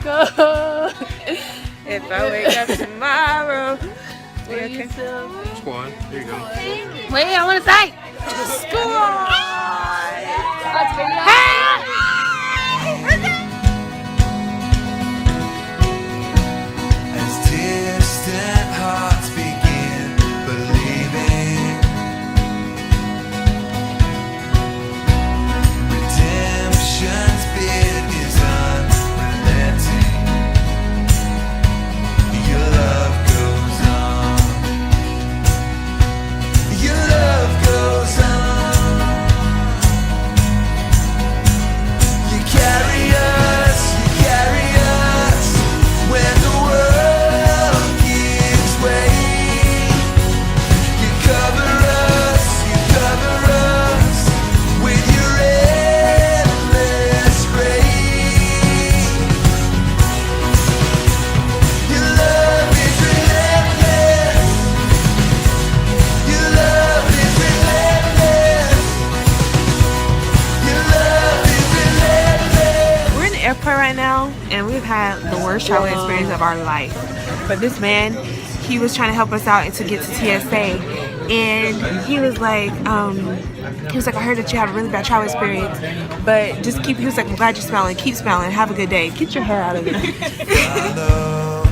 go. If I wake up tomorrow. Will you still be? Squad. There you go. Wait, I want to say. As distant hearts begin believing, redemption's bid is unrelenting. Your love goes on. Your love goes on. You carry us when the world gives way. You cover us with your endless grace. Your love is relentless. Your love is relentless. Your love is relentless. We're in the airport right now, and we've had the worst travel experience of our life. But this man, he was trying to help us out and to get to TSA, and he was like, I heard that you have a really bad travel experience, but just keep. He was like, I'm glad you're smiling. Keep smiling. Have a good day. Get your hair out of it. Follow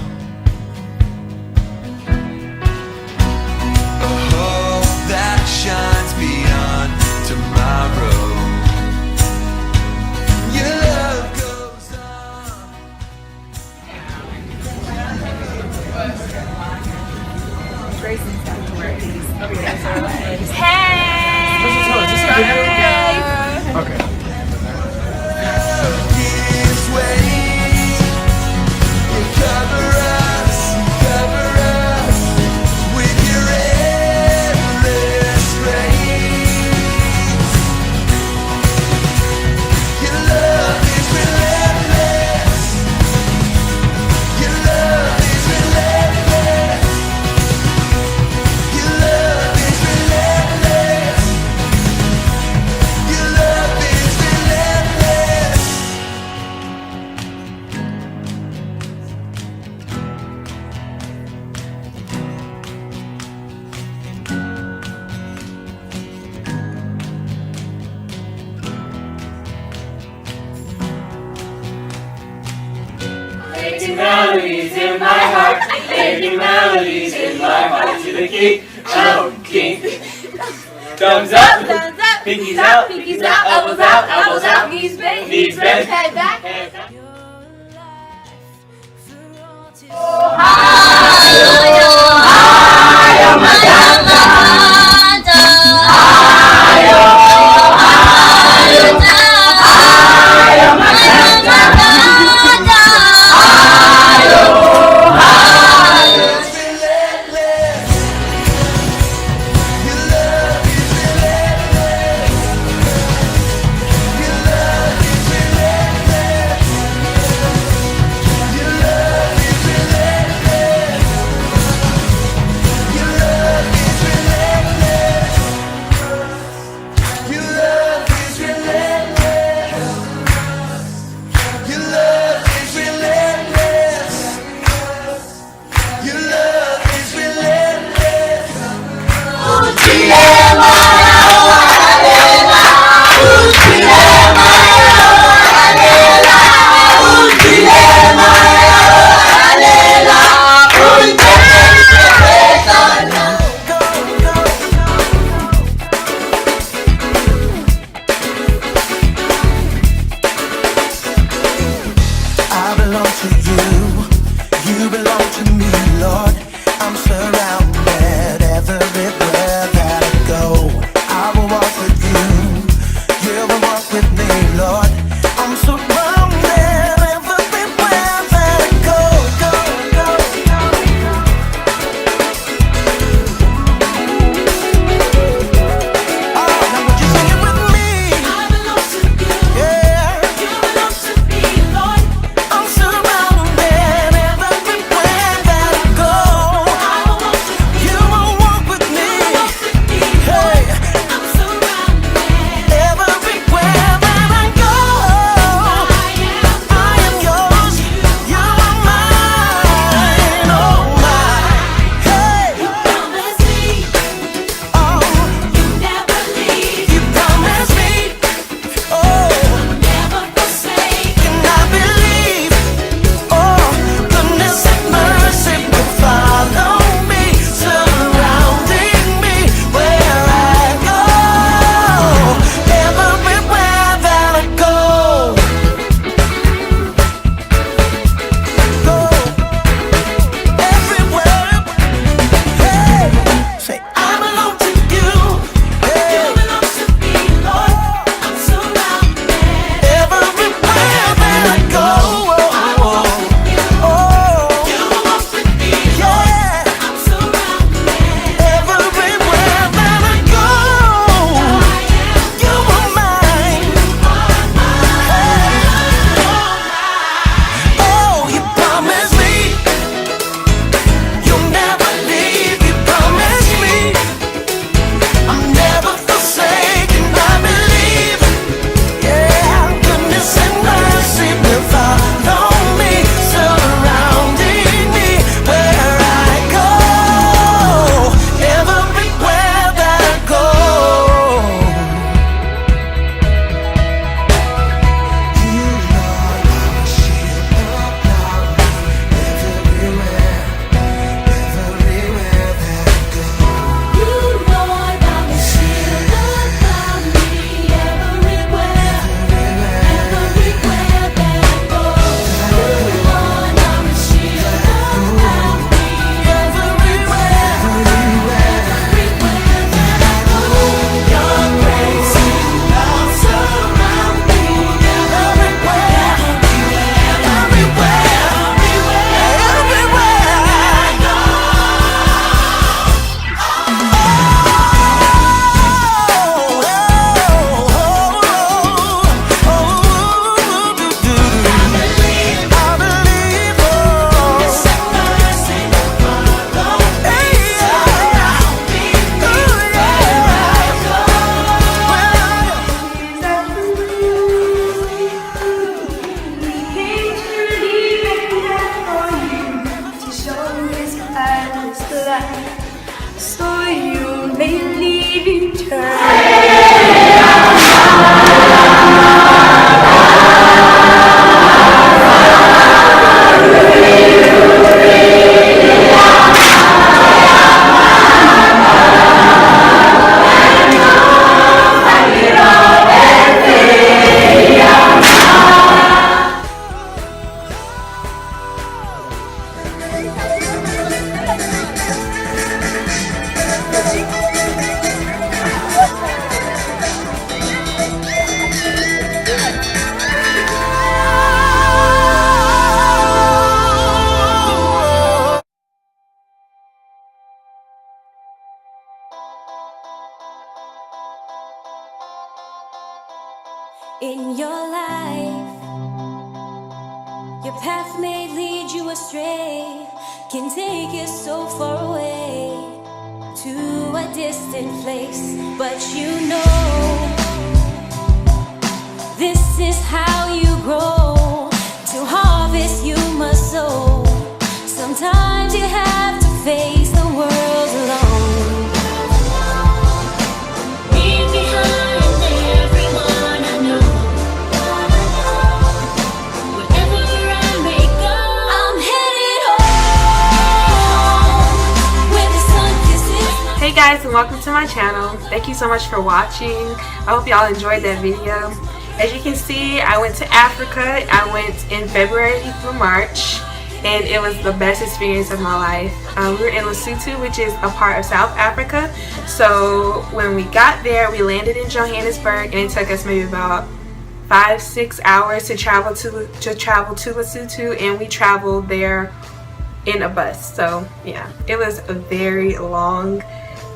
a hope that shines beyond tomorrow. Your love goes Okay. gives way. You cover us with your endless grace. Your love is relentless. Your love is relentless. Your love is relentless. Your love is relentless. Making melodies in my heart, making melodies in my heart to the king, oh king. Thumbs up, pinkies out, elbows out, knees bent, head back. in your life. Your path may lead you astray, can take you so far away to a distant place. But you know, this is how you grow. To harvest you must sow. Sometimes you have to face the world alone. Leave behind everyone I know. Wherever I may go, I'm headed home where the sun kisses. Hey guys, and welcome to my channel. Thank you so much for watching. I hope y'all enjoyed that video. As you can see, I went to Africa. I went in February through March, and it was the best experience of my life. We were in Lesotho, which is a part of South Africa. So when we got there, we landed in Johannesburg, and it took us maybe about 5-6 hours to travel to Lesotho, and we traveled there in a bus. So yeah, it was very long.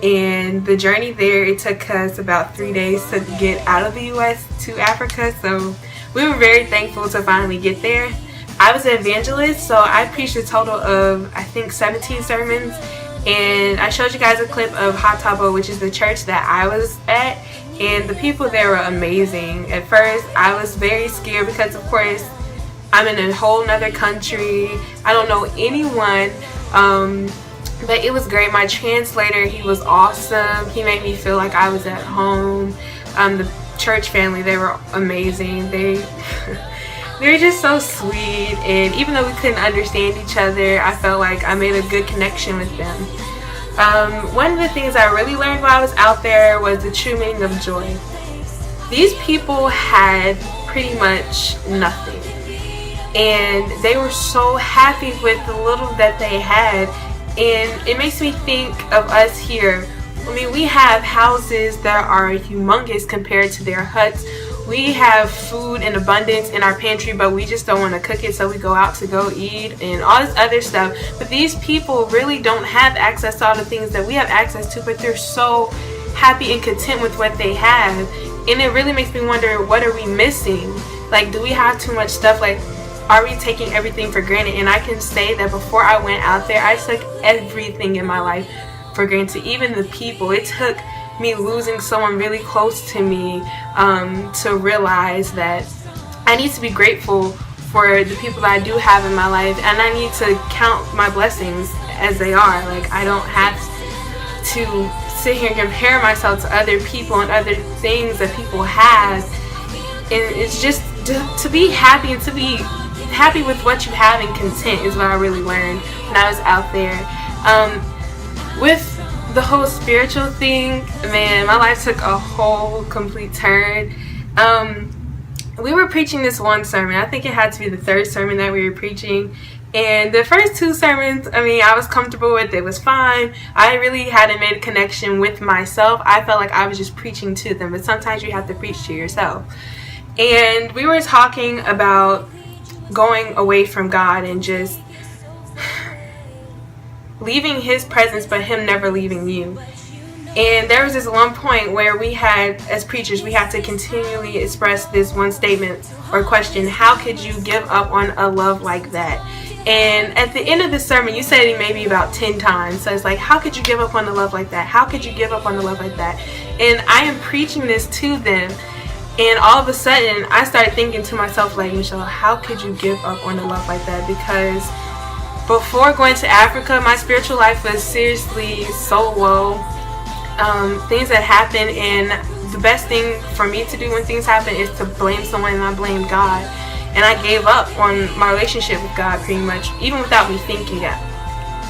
And the journey there, it took us about 3 days to get out of the US to Africa. So we were very thankful to finally get there. I was an evangelist, so I preached a total of, I think, 17 sermons. And I showed you guys a clip of Hatabo, which is the church that I was at. And the people there were amazing. At first, I was very scared because, of course, I'm in a whole nother country. I don't know anyone. But it was great. My translator, he was awesome. He made me feel like I was at home. The church family, they were amazing. They were just so sweet, and even though we couldn't understand each other, I felt like I made a good connection with them. One of the things I really learned while I was out there was the true meaning of joy. These people had pretty much nothing, and they were so happy with the little that they had. And it makes me think of us here. I mean, we have houses that are humongous compared to their huts. We have food in abundance in our pantry, but we just don't want to cook it, so we go out to go eat and all this other stuff. But these people really don't have access to all the things that we have access to, but they're so happy and content with what they have. And it really makes me wonder, what are we missing? Like, do we have too much stuff? Like, are we taking everything for granted? And I can say that before I went out there, I took everything in my life for granted, even the people. It took me losing someone really close to me to realize that I need to be grateful for the people that I do have in my life, and I need to count my blessings as they are. Like, I don't have to sit here and compare myself to other people and other things that people have. And it's just to be happy, and to be happy with what you have and content is what I really learned when I was out there. With the whole spiritual thing, man, my life took a whole complete turn. We were preaching this one sermon. I think it had to be the third sermon that we were preaching. And the first two sermons, I mean, I was comfortable with. It was fine. I really hadn't made a connection with myself. I felt like I was just preaching to them. But sometimes you have to preach to yourself. And we were talking about going away from God and just leaving His presence, but Him never leaving you. And there was this one point where we had, as preachers, we had to continually express this one statement or question: how could you give up on a love like that? And at the end of the sermon, you said it maybe about 10 times. So it's like, how could you give up on a love like that? How could you give up on a love like that? And I am preaching this to them. And all of a sudden, I started thinking to myself, like, Michelle, how could you give up on a love like that? Because before going to Africa, my spiritual life was seriously so low. Things that happened, and the best thing for me to do when things happen is to blame someone, and I blamed God. And I gave up on my relationship with God pretty much, even without me thinking it.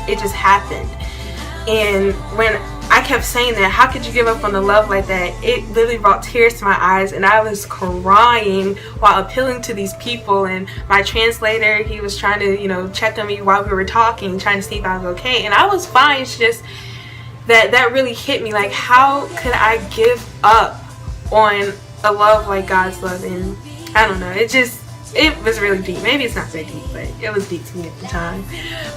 It just happened. And when I kept saying that, how could you give up on the love like that? It literally brought tears to my eyes, and I was crying while appealing to these people. And my translator, he was trying to, check on me while we were talking, trying to see if I was okay. And I was fine. It's just that really hit me. Like, how could I give up on a love like God's love? And I don't know. It was really deep. Maybe it's not so deep, but it was deep to me at the time.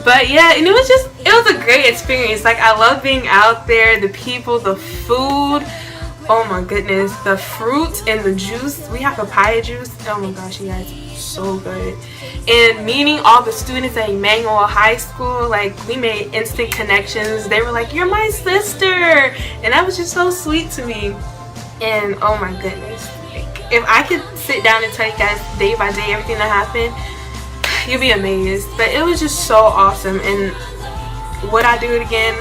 But yeah, and it was a great experience. Like, I love being out there, the people, the food. Oh my goodness, the fruit and the juice. We have papaya juice. Oh my gosh, you guys, so good. And meeting all the students at Emmanuel High School, like, we made instant connections. They were like, "You're my sister," and that was just so sweet to me. And oh my goodness, like, if I could sit down and tell you guys day by day everything that happened, you'll be amazed. But it was just so awesome. And would I do it again?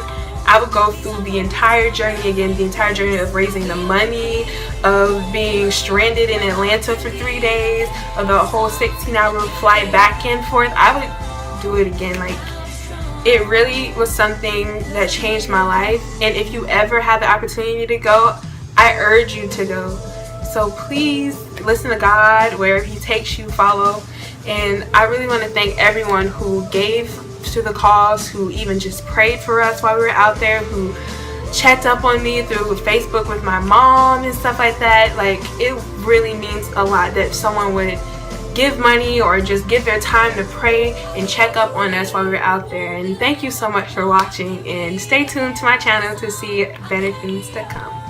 I would go through the entire journey again, the entire journey of raising the money, of being stranded in Atlanta for 3 days, of the whole 16-hour flight back and forth. I would do it again. Like, it really was something that changed my life. And if you ever have the opportunity to go, I urge you to go. So please listen to God. Wherever He takes you, follow. And I really want to thank everyone who gave to the cause, who even just prayed for us while we were out there, who checked up on me through Facebook with my mom and stuff like that. Like, it really means a lot that someone would give money or just give their time to pray and check up on us while we were out there. And thank you so much for watching, and stay tuned to my channel to see better things to come.